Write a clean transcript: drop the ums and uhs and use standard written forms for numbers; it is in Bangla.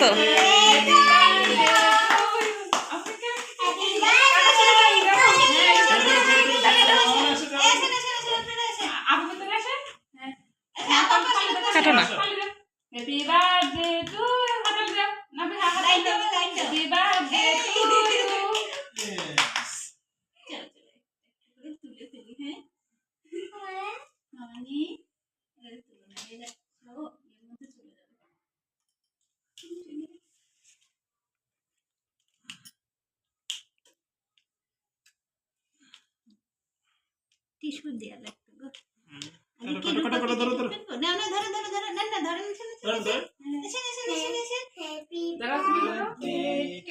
তো কাটো না Happy birthday to you. Happy birthday to you. Tissue দেয়া লাগতো গো। না না ধরো ধরো ধরো না না ধরো নিচে নিচে।